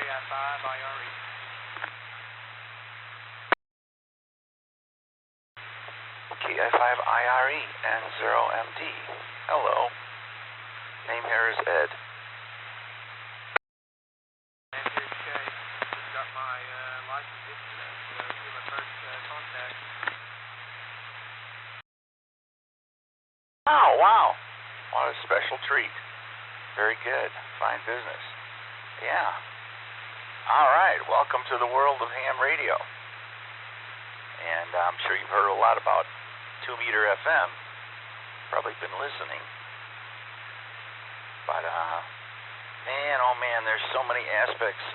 KI5IRE. KI5IRE, N0MD. Hello. Name here is Ed. Name here is Shay. Just got my license yesterday, so this is my first contact. Oh, wow. What a special treat. Very good. Fine business. Yeah. All right. Welcome to the world of ham radio. And I'm sure you've heard a lot about 2-meter FM. Probably been listening. But, man, oh man, there's so many aspects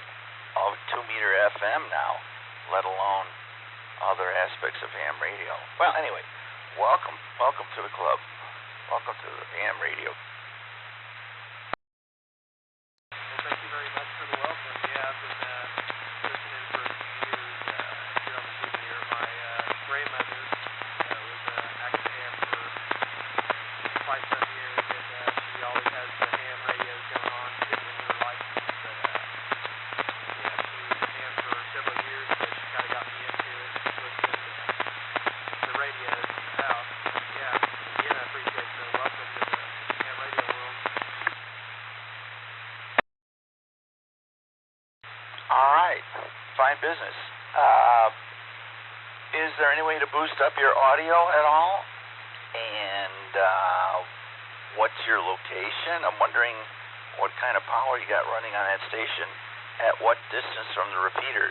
of 2-meter FM now, let alone other aspects of ham radio. Well, anyway, welcome to the club. Welcome to the ham radio. Well, thank you very much for the welcome. Yeah, I've been listening for a few years here on the 2-meter. My grandmother was active ham for quite some years, and she always has the ham radios going on. She didn't renew her license, but yeah, she was in ham for several years, so she kind of got me into it, listening to the radios in the house. Yeah, again, I appreciate the welcome to the ham radio world. All right, fine business. Is there any way to boost up your audio at all? And what's your location? I'm wondering what kind of power you got running on that station, at what distance from the repeater.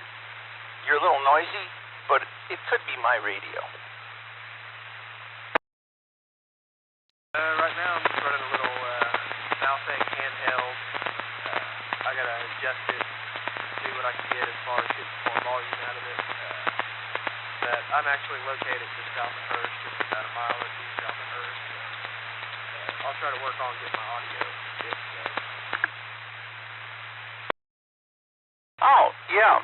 You're a little noisy, but it could be my radio. Right now I'm just running a little Baofeng handheld. I gotta adjust it, see what I can get as far as getting more volume out of it. But I'm actually located just south of Hurst, just about a mile or two south of Hurst. I'll try to work on getting my audio fixed. Oh, yeah.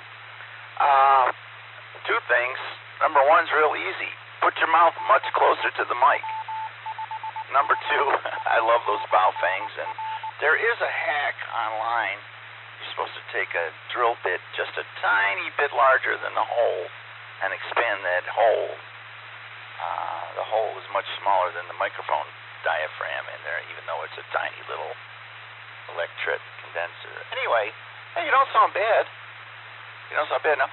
Two things. Number one's real easy. Put your mouth much closer to the mic. Number two, I love those Baofengs, and there is a hack online. You're supposed to take a drill bit just a tiny bit larger than the hole and expand that hole. The hole is much smaller than the microphone diaphragm in there, even though it's a tiny little electret condenser. Anyway, hey, you don't sound bad. You don't sound bad now.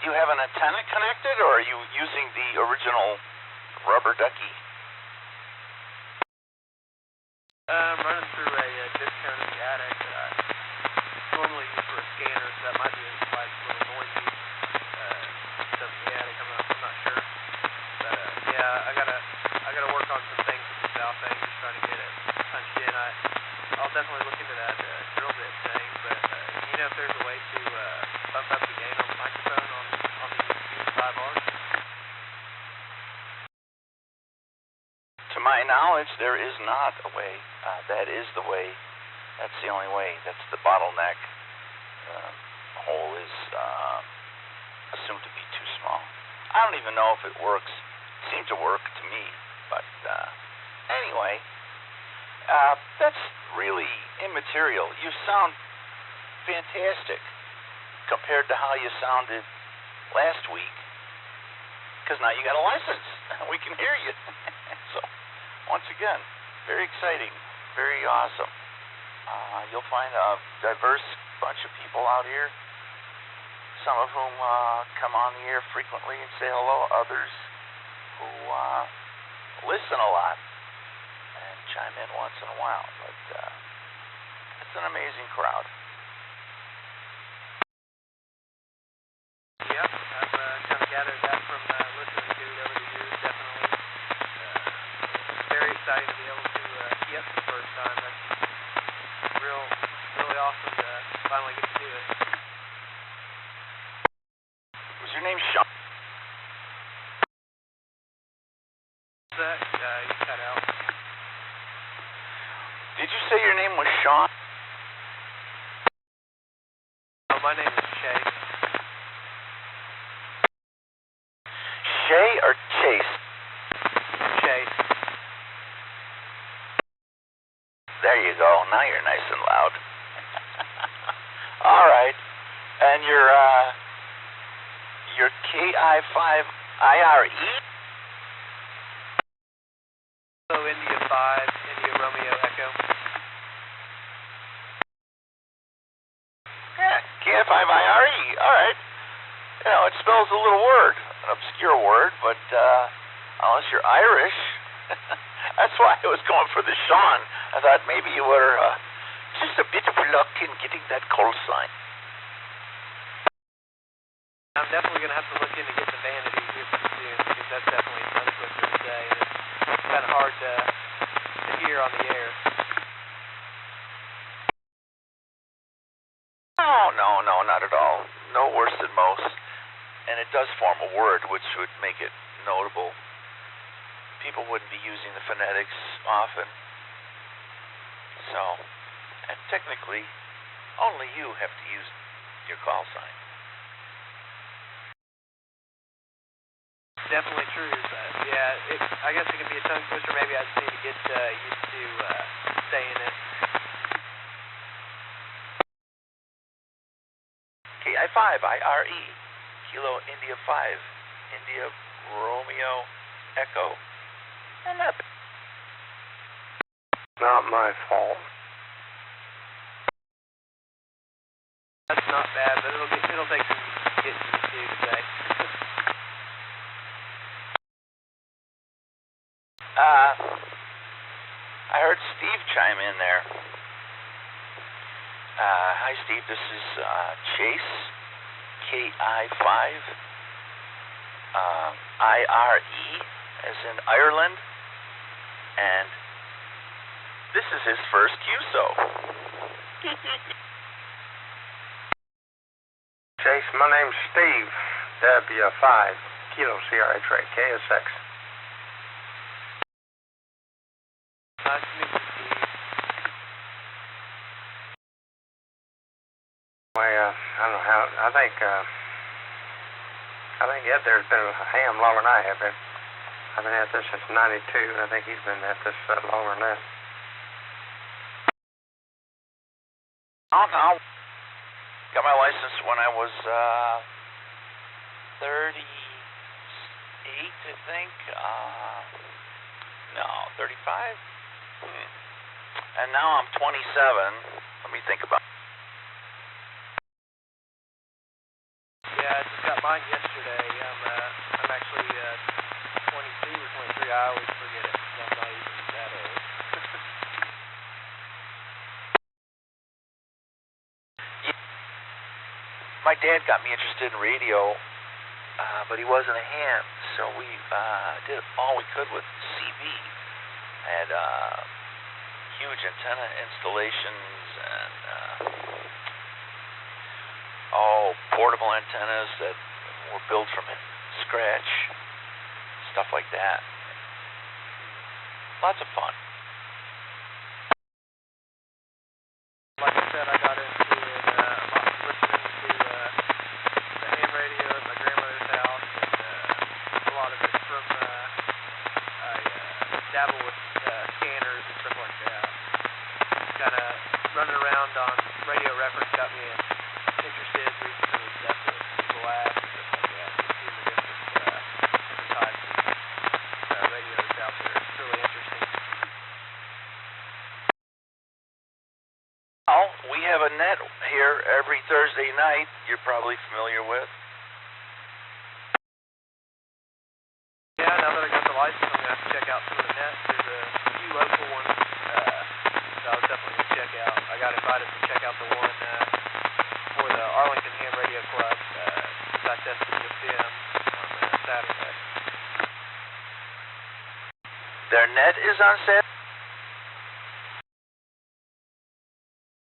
Do you have an antenna connected, or are you using the original rubber ducky? I'm running through a discone in the attic that I normally use for a scanner, so that might be why it's a little noisy. Stuff in the attic, I'm not sure. But yeah, I gotta work on some things with the Baofeng, just trying to get it punched in. I'll definitely look into that drill bit thing, but you know if there's a way to bump up the gain on the microphone on the UV-5R? To my knowledge, there is not a way. That is the way. That's the only way. That's the bottleneck. The hole is assumed to be too small. I don't even know if it works. It seemed to work to me, but anyway, that's really immaterial. You sound fantastic compared to how you sounded last week, because now you got a license. We can hear you. So, once again, very exciting, very awesome. You'll find a diverse bunch of people out here, some of whom come on the air frequently and say hello, others who listen a lot and chime in once in a while. But it's an amazing crowd. Yep, I've kind of gathered that from listening to it over the years, definitely. Very excited to be able to tee up for the first time. That's really awesome to finally get to do it. Was your name Sean? What's that? You cut out. Did you say your name was Sean? Oh, my name is Shay. Shay or Chase? Shay. There you go. Now you're nice and loud. All right. And your KI5IRE? So India 5, India Romeo Echo. Yeah, KI5IRE. All right. You know, it spells a little word, an obscure word, but unless you're Irish, that's why I was going for the Sean. I thought maybe you were just a bit of luck in getting that call sign. I'm definitely going to have to look into getting the vanity here pretty soon, because that's definitely another twister to say, and it's kind of hard to hear on the air. No, not at all. No worse than most. And it does form a word, which would make it notable. People wouldn't be using the phonetics often. So, and technically, only you have to use your call sign. Definitely true, but yeah, I guess it can be a tongue twister. Maybe I just need to get used to saying it. KI5IRE, Kilo India 5, India Romeo Echo. And that's not my fault. That's not bad, but it'll take some getting used to today. I heard Steve chime in there. Hi, Steve. This is Chase, KI5IRE, as in Ireland, and this is his first QSO. Chase, my name's Steve, W5, Kilo Sierra X-ray, KSX. Nice to meet you, Steve. Well, I don't know how, I think Ed there's been a ham longer than I have been. I've been at this since '92, and I think he's been at this longer than that. I got my license when I was 38, I think. No, 35? And now I'm 27. Let me think about it. Yeah, I just got mine yesterday. I'm actually 22 or 23. I always forget it. I'm not even that old. My dad got me interested in radio, but he wasn't a ham, so we did all we could with CB. Had huge antenna installations and portable antennas that were built from scratch, stuff like that. Lots of fun. Like I said, I got into it listening to the ham radio at my grandmother's house, and a lot of it from I dabble with scanners and stuff like that. Kind of running around on radio reference got me interested, reading some of the stuff that people ask and stuff like that. Just seeing the different types of radios out there. It's really interesting. Well, we have a net here every Thursday night you're probably familiar with. Yeah, now that I got the license, I'm going to have to check out some of the nets. There's a few local ones that I was definitely going to check out. I got invited to check out the one for the Arlington Ham Radio Club, since I tested with them on Saturday. Their net is on sale?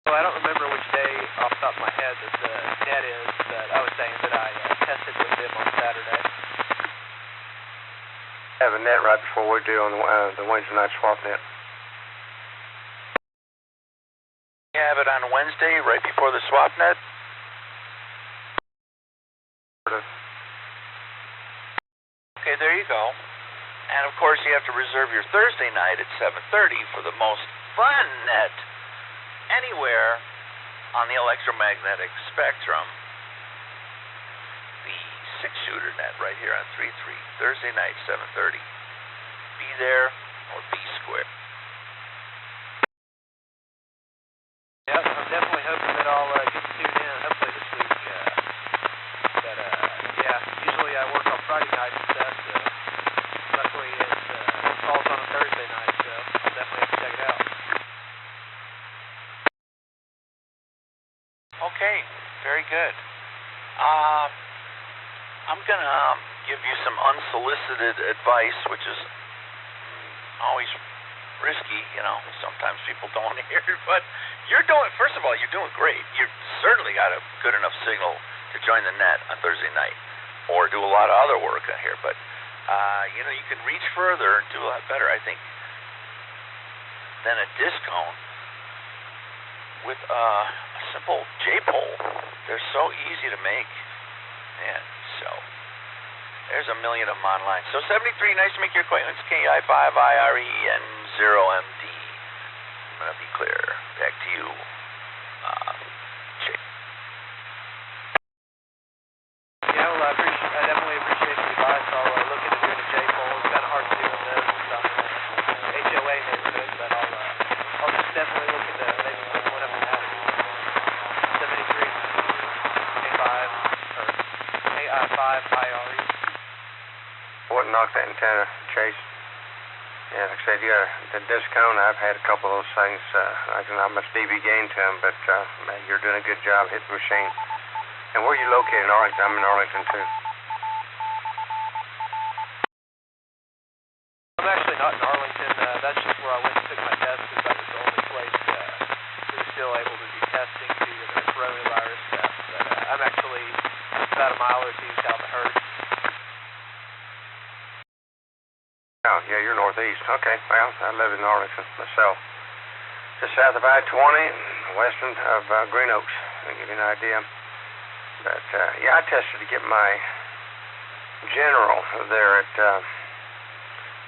Well, I don't remember which day off the top of my head that the net is, but I was saying that I tested with them on Saturday. Have a net right before we do on the Wednesday night swap net. You have it on Wednesday, right before the swap net? Okay, there you go. And of course, you have to reserve your Thursday night at 7:30 for the most fun net anywhere on the electromagnetic spectrum. 6-shooter net right here on 3-3, Thursday night, 7:30. Be there or be square. Yeah, I'm definitely hoping that I'll get to tune in, hopefully this week. But yeah, usually I work on Friday night and stuff, so luckily it falls on a Thursday night, so I'll definitely have to check it out. Okay, very good. I'm going to give you some unsolicited advice, which is always risky, you know. Sometimes people don't want to hear it, but first of all, you're doing great. You've certainly got a good enough signal to join the net on Thursday night or do a lot of other work on here, but, you know, you can reach further and do a lot better, I think, than a discone with a simple J-pole. They're so easy to make, and so there's a million of them online. So 73, nice to make your acquaintance. KI5IRE N0MD. I'm going to be clear. Back to you. Yeah, well, I definitely appreciate the advice. I'll look into doing a J-pole. It's kind of hard to do with those and stuff in the HOA neighborhood, but I'll just definitely look into maybe putting one up in that. 73 KI5IRE. Wouldn't knock that antenna, Chase. Yeah, like I said, yeah, the discone, I've had a couple of those things. I don't know how much dB gain to them, but man, you're doing a good job hitting the machine. And where are you located in Arlington? I'm in Arlington, too. I'm actually not in Arlington. That's just where I went and took my test because that was the only place we were still able to do testing due to the coronavirus stuff. But I'm actually about a mile or two south of Hurst. Oh, yeah, you're northeast. Okay, well, I live in Arlington myself. Just south of I-20, western of Green Oaks, to give you an idea. But, yeah, I tested to get my general there at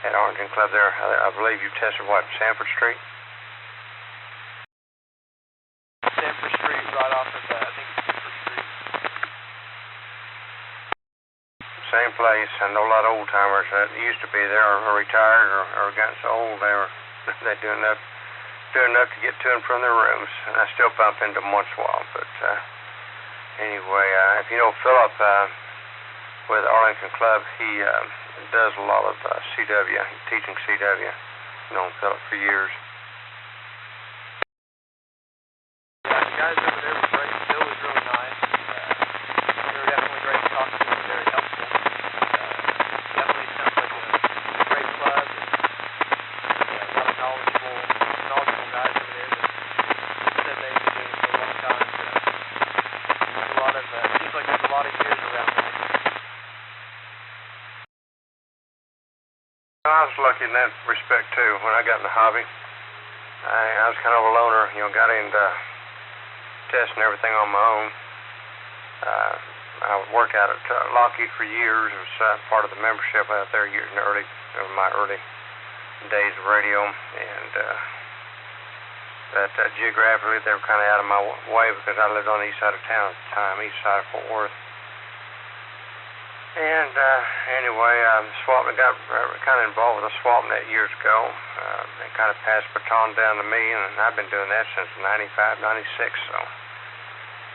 Arlington Club there. I believe you tested, what, Sanford Street? Sanford Street, right off of, I think it's Sanford Street. Same place. I know a lot of old-timers that used to be there or retired or gotten so old they do enough to get to and from their rooms. And I still bump into them once in a while, but... Anyway, if you know Philip with Arlington Club, he does a lot of CW, teaching CW. I've known Philip for years. Yeah, the guys over there were great. Phil was really nice. They were definitely great to talk to and very helpful. Definitely sounds like a great club and a lot of knowledgeable guys over there that said they've been doing it for a long time. Seems like there's a lot of years around there. I was lucky in that respect too. When I got in the hobby, I was kind of a loner. You know, got into testing everything on my own. I would work out at Lockheed for years. It was part of the membership out there in my early days of radio, and but geographically they were kind of out of my way because I lived on the east side of town at the time, east side of Fort Worth. And anyway, SwapNet got kind of involved with the SwapNet years ago. They kind of passed the baton down to me, and I've been doing that since 95, 96, so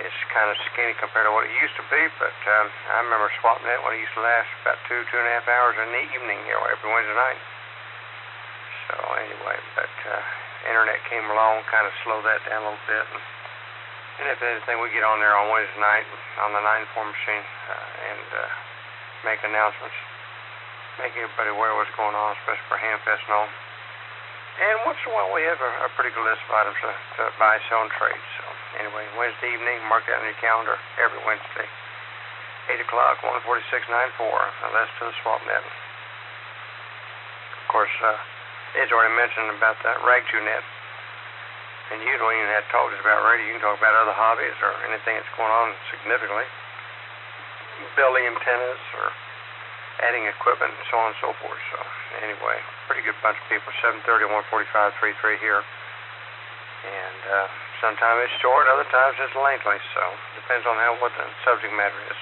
it's kind of skinny compared to what it used to be, but I remember SwapNet when it used to last about 2.5 hours in the evening, you know, every Wednesday night. So anyway, but internet came along, kind of slowed that down a little bit, and if anything, we get on there on Wednesday night on the 9-4 machine and make announcements, make everybody aware of what's going on, especially for Hamfest and all. And once in a while, we have a pretty good list of items to buy, sell, and trade. So anyway, Wednesday evening, mark that on your calendar every Wednesday, 8 o'clock, 14694. That's to the SwapNet. Of course, Ed's already mentioned about that RAG2net. And usually when you have talks about radio, you can talk about other hobbies or anything that's going on significantly. Building antennas or adding equipment and so on and so forth. So anyway, pretty good bunch of people. 7:30, 145, 33 here. And sometimes it's short, other times it's lengthy. So depends on what the subject matter is.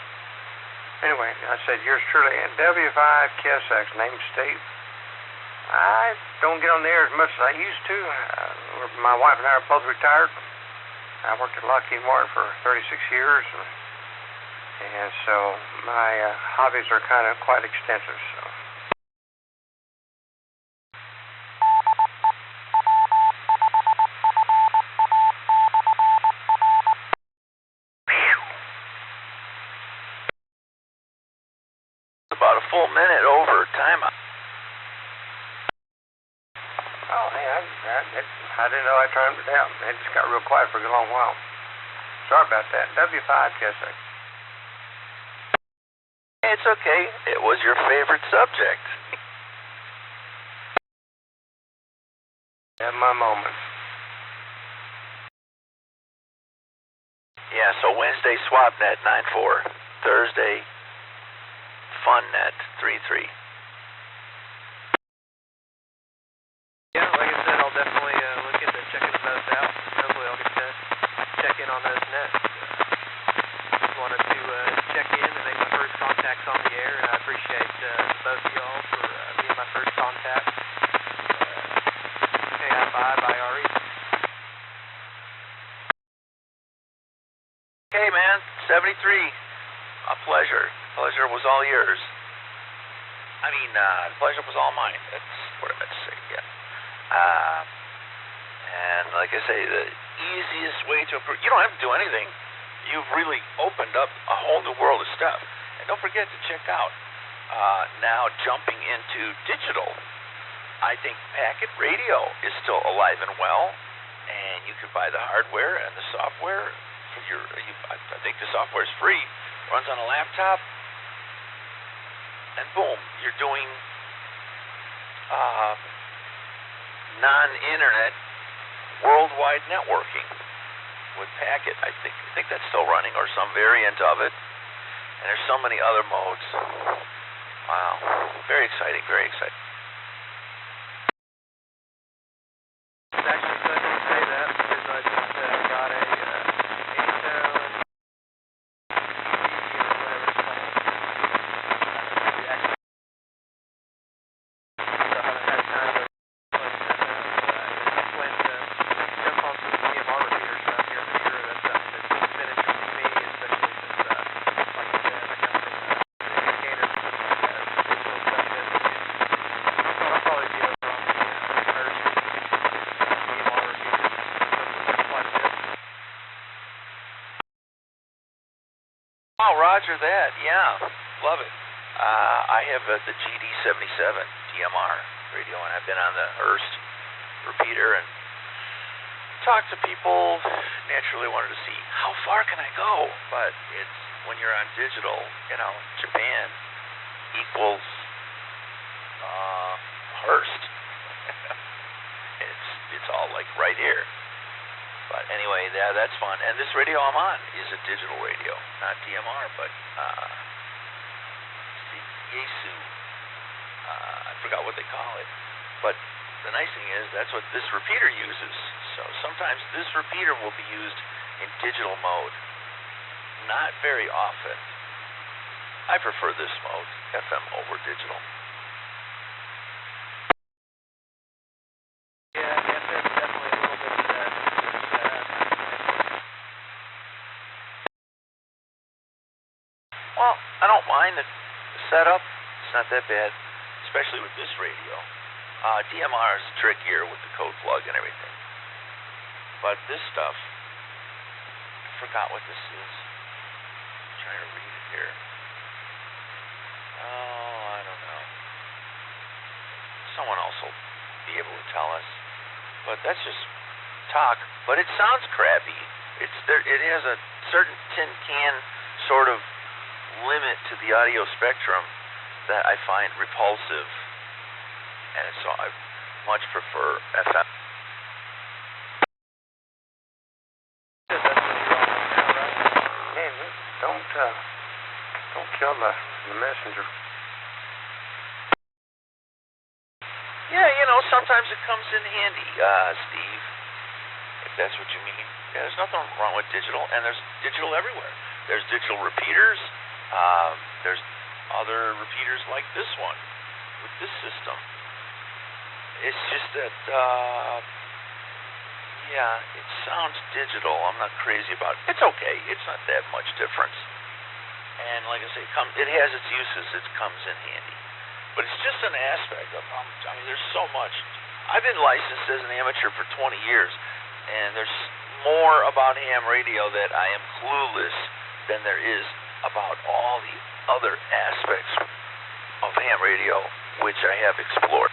Anyway, I said, yours truly, and W5KSX, named Steve. I don't get on the air as much as I used to. My wife and I are both retired. I worked at Lockheed Martin for 36 years, and so my hobbies are kind of quite extensive. So. About a full minute over timeout. Oh, hey, I didn't know I timed it down. It just got real quiet for a long while. Sorry about that. W5KSX. It's okay. It was your favorite subject. Have my moments. Yeah, so Wednesday, SwapNet 9.4. Thursday, FunNet 3.3. Yeah, like I said, I'll definitely look into checking those out. Hopefully I'll get to check in on those nets. Just wanted to check in and make my first contacts on the air, and I appreciate both of y'all for being my first contact. KI5IRE. Okay, man, 73. A pleasure. Pleasure was all yours. I mean, the pleasure was all mine. That's what I meant to say, yeah. And like I say, the easiest way to improve, you don't have to do anything. You've really opened up a whole new world of stuff. And don't forget to check out, now jumping into digital. I think packet radio is still alive and well, and you can buy the hardware and the software for your, I think the software is free, runs on a laptop, and boom, you're doing non-internet worldwide networking with packet. I think that's still running, or some variant of it. And there's so many other modes. Wow, very exciting, very exciting. It's actually funny to say that because I just got a N0MD Oh, roger that. Yeah, love it. I have the GD77 DMR radio, and I've been on the Hearst repeater and talked to people. Naturally wanted to see how far can I go, but it's when you're on digital, you know, Japan equals Hearst. It's all like right here. But anyway, yeah, that's fun. And this radio I'm on is a digital radio, not DMR, but QSO. I forgot what they call it. But the nice thing is that's what this repeater uses. So sometimes this repeater will be used in digital mode. Not very often. I prefer this mode, FM over digital. Well, I don't mind the setup. It's not that bad, especially with this radio. DMR is trickier with the code plug and everything. But this stuff, I forgot what this is. I'm trying to read it here. Oh, I don't know. Someone else will be able to tell us. But that's just talk. But it sounds crappy. It has a certain tin can sort of limit to the audio spectrum that I find repulsive, and so I much prefer FM. Man, don't kill the messenger. Yeah, you know, sometimes it comes in handy, Steve, if that's what you mean. Yeah, there's nothing wrong with digital, and there's digital everywhere. There's digital repeaters. There's other repeaters like this one with this system. It's just that, yeah, it sounds digital. I'm not crazy about it. It's okay. It's not that much difference. And like I say, it has its uses. It comes in handy. But it's just an aspect of, I mean, there's so much. I've been licensed as an amateur for 20 years, and there's more about ham radio that I am clueless than there is about all the other aspects of ham radio, which I have explored.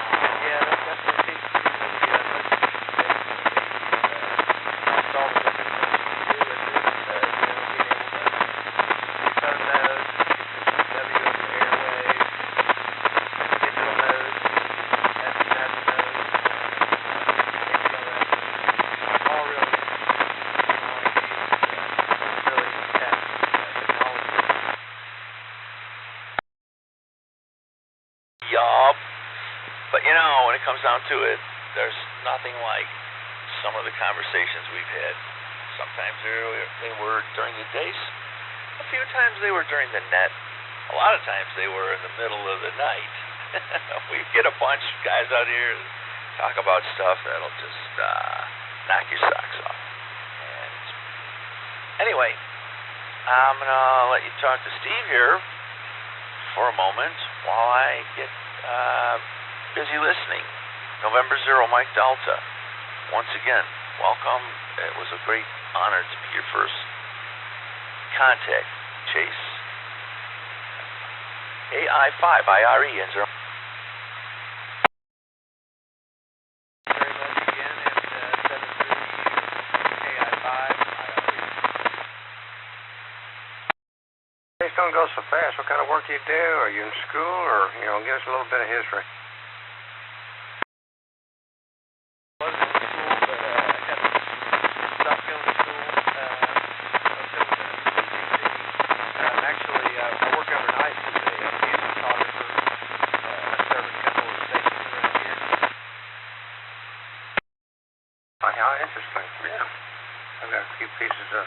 Yeah, that definitely seems to be the all the different things you can do with it. Being able to do phone nodes, W over the airwaves, digital nodes, SMS nodes, MPLS, all really really tech technology. Yup. But you know, when it comes down to it, there's nothing like some of the conversations we've had. Sometimes they were during the days. A few times they were during the net. A lot of times they were in the middle of the night. We get a bunch of guys out here and talk about stuff that'll just knock your socks off. And anyway, I'm going to let you talk to Steve here for a moment while I get busy listening. November 0, Mike Delta. Once again, welcome. It was a great honor to be your first contact, Chase. KI5IRE N0. Very much again at 7:30 KI5IRE. Days don't go so fast. What kind of work do you do? Are you in school, or give us a little bit of history? I wasn't in school, but I kind of stopped going to school. I was going to CCC. Actually, I work overnight as a music photographer. I serve a couple of stations around here. Oh, how interesting. Yeah. I've got a few pieces of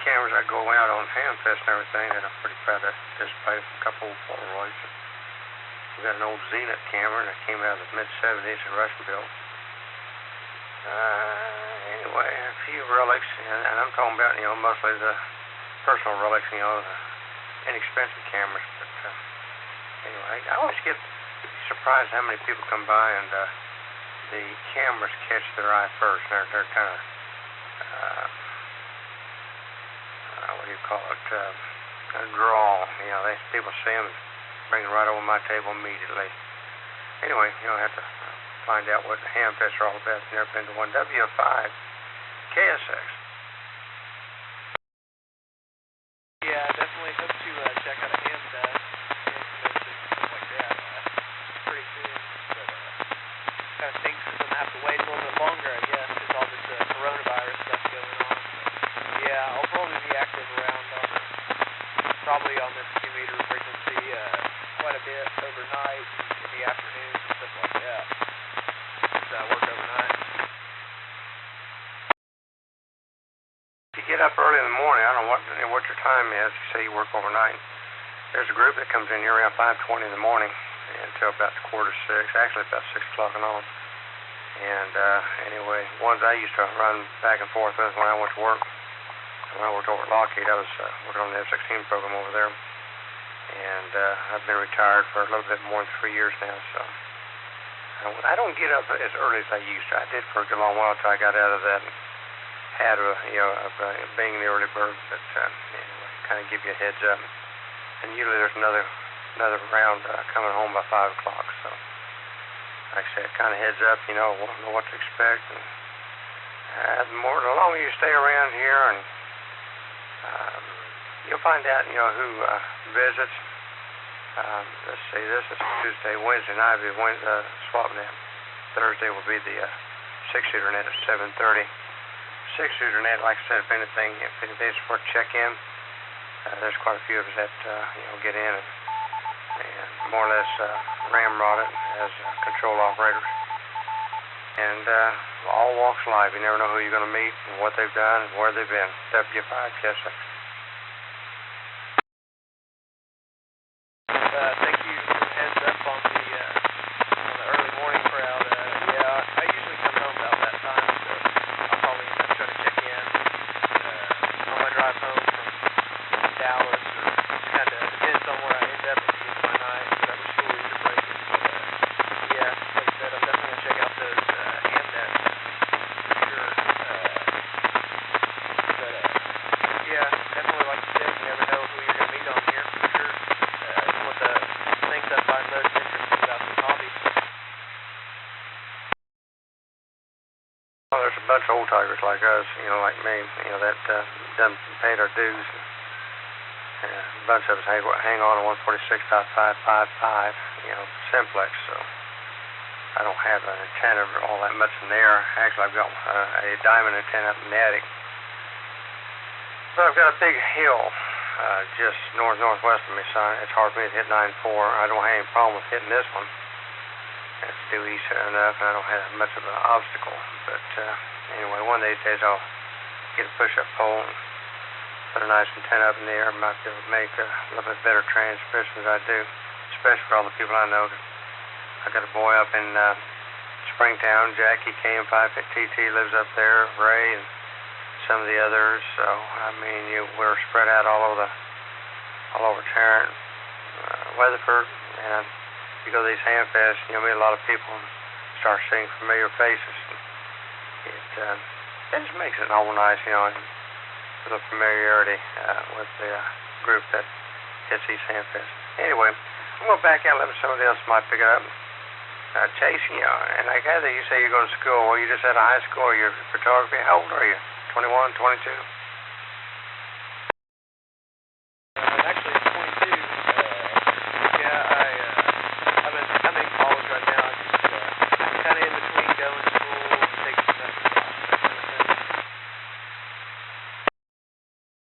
cameras I go out on Hamfest and everything that I'm pretty proud to display. A couple of Polaroids. We got an old Zenith camera that came out of the mid-70s in Russianville. Anyway, a few relics, and I'm talking about, mostly the personal relics, the inexpensive cameras. But anyway, I always get surprised how many people come by and the cameras catch their eye first. They're kind of, what do you call it, a draw. People see them, bring it right over my table immediately. Anyway, I have to find out what the Hamfests are all about. I've never been to one. W5 KSX. Yeah, definitely hope to check out a Hamfest, convention, stuff like that, pretty soon. But kind of stinks because I'm going to have to wait a little bit longer, I guess, because all this coronavirus stuff going on. But yeah, I'll probably be active around probably on this 2 meter frequency quite a bit overnight in the afternoons and stuff like that. Since I work overnight. If you get up early in the morning, I don't know what your time is. You say you work overnight. There's a group that comes in here around 5:20 in the morning until about 5:45, actually about 6 o'clock and on. And anyway, ones I used to run back and forth with when I went to work. When I worked over at Lockheed, I was working on the F-16 program over there. And I've been retired for a little bit more than 3 years now, so I don't get up as early as I used to. I did for a good long while until I got out of that habit of being the early bird. But anyway, kind of give you a heads up. And usually there's another round coming home by 5 o'clock. So, like I said, kind of heads up. Know what to expect. And the longer you stay around here, and you'll find out, who visits. Let's see, this is Tuesday. Wednesday night will be swap net. Thursday will be the 6-shooter net at 7:30. 6-shooter net, like I said, if anything's for check-in, there's quite a few of us that get in and more or less ramrod it as control operators. and all walks of life. You never know who you're going to meet and what they've done and where they've been. W5KSX. Thank you for the heads up on the early morning crowd. I usually come home about that time, so I'll probably end up trying to check in on my drive home from Dallas, or kind of depends on where I end up at the end of my night, whatever stories are breaking. But like I said, I'm definitely gonna check out those ham nets for sure. Definitely like you said, you never know who you're gonna meet on here for sure. It's one of the things I find most interesting about this hobby. Well, there's a bunch of old tigers like us, like me, that done paid our dues. A bunch of us hang on to 146.555, simplex, so I don't have an antenna all that much in there. Actually, I've got a diamond antenna up in the attic. But I've got a big hill just northwest of me, so it's hard for me to hit 9.4. I don't have any problem with hitting this one. It's due east enough, and I don't have much of an obstacle. But anyway, one of these days I'll get a push-up pole and put a nice antenna up in the air. Might be able to make a little bit better transmission than I do, especially for all the people I know. I got a boy up in Springtown, Jackie, KI5IRE lives up there, Ray, and some of the others. So we're spread out all over Tarrant, Weatherford, and you go to these ham fests, meet a lot of people and start seeing familiar faces. It just makes it all nice, and a little familiarity with the group that hits these ham fests. Anyway, I'm going to back out and let somebody else might pick it up. Chasing you, and I gather you say you're going to school. Well, you just out of high school. You're photography. How old are you? 21, 22? I'm actually 22. I'm in college right now. I'm just kind of in between going to school and taking semesters off.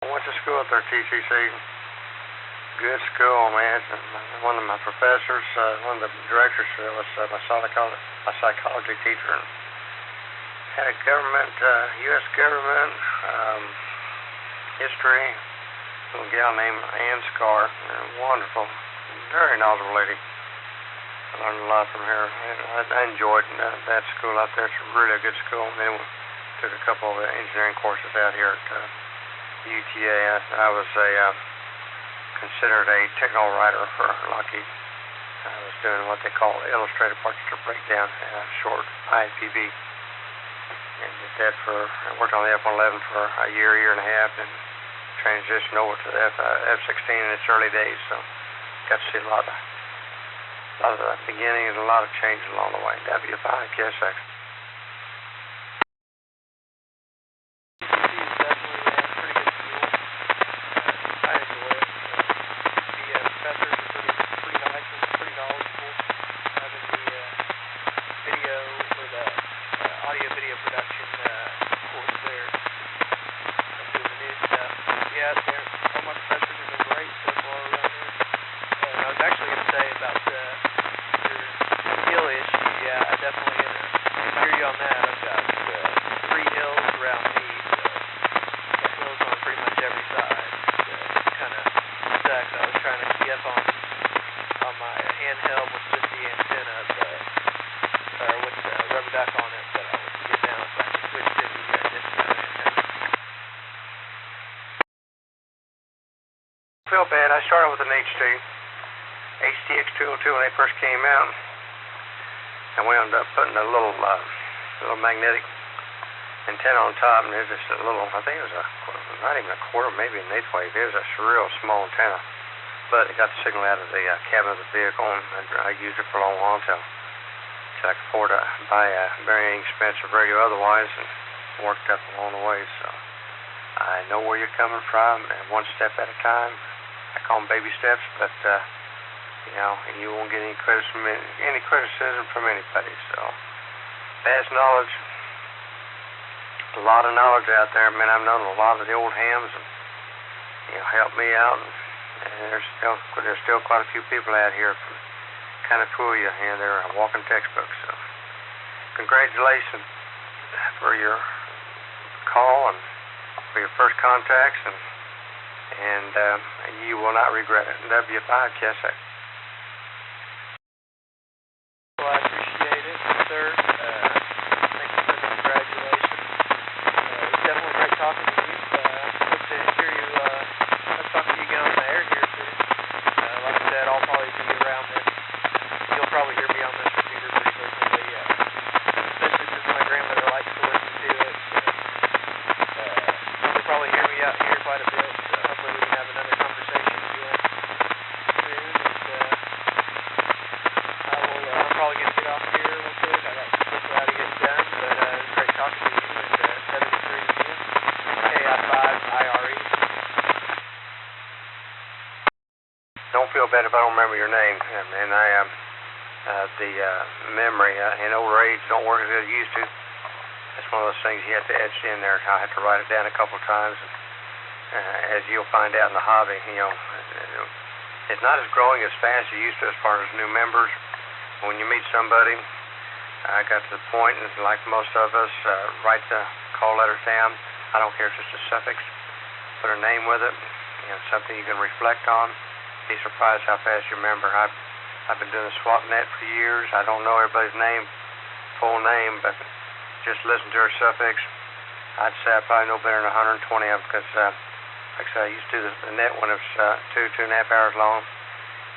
I went to school at their TCC. Good school, man. One of my professors, one of the directors was my psychology teacher. And had a government, U.S. government, history, little gal named Ann Scar. Wonderful, very knowledgeable lady. I learned a lot from her. I enjoyed that school out there. It's really a good school. And then we took a couple of engineering courses out here at UTA. I was considered a technical writer for Lockheed. I was doing what they call illustrated particle breakdown, short IPB. And did that I worked on the F-111 for a year and a half, and transitioned over to the F-16 in its early days. So got to see a lot of the beginning and a lot of changes along the way. W5KSX. Feel bad. I started with an HTX202 when they first came out, and we ended up putting a little magnetic antenna on top, and it was just a little, I think it was not even a quarter, maybe an eighth wave. It was a real small antenna, but it got the signal out of the cabin of the vehicle, and I used it for a long while until I could afford to buy a very expensive radio otherwise, and worked up along the way. So I know where you're coming from, and one step at a time. I call them baby steps, but and you won't get any criticism from anybody. So vast knowledge, a lot of knowledge out there. Man, I've known a lot of the old hams, and helped me out. And there's still quite a few people out here who kind of fool you. They're a walking textbook. So congratulations for your call and for your first contacts, and you will not regret it. W5 QSO. Well, I appreciate it, sir. Thank you for the congratulations. It's definitely great talking to you. Hope to hear you, let's talk to you again on the air here soon. Like I said, I'll probably be around this. You'll probably hear me on this computer pretty frequently, especially since my grandmother likes to listen to it. You'll probably hear me out here quite a bit. Hopefully we can have another conversation again soon. I'm probably going to get off here real quick. I got some stuff I got to get done, but it was great talking to you. And 73 again, KI5IRE. Don't feel bad if I don't remember your name, and the memory in older age don't work as it used to. That's one of those things you have to etch in there. I have to write it down a couple of times, and as you'll find out in the hobby, it's not as growing as fast as it used to as far as new members. When you meet somebody, I got to the point, and like most of us, write the call letters down. I don't care if it's just a suffix. Put a name with it, something you can reflect on. Be surprised how fast you remember. I've been doing the swap net for years. I don't know everybody's full name, but just listen to her suffix. I'd say I probably know better than 120 of them because, like I said, I used to do the net when it was 2.5 hours long.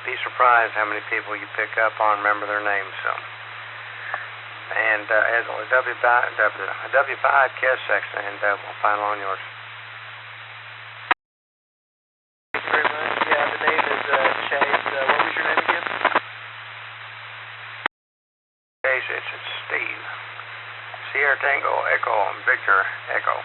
Be surprised how many people you pick up on remember their names. So, and as always, W5 KSO, and we'll final on yours. Thank you very much. Yeah, the name is Chase. What was your name again? Chase, it's Steve. Sierra Tango Echo Victor Echo.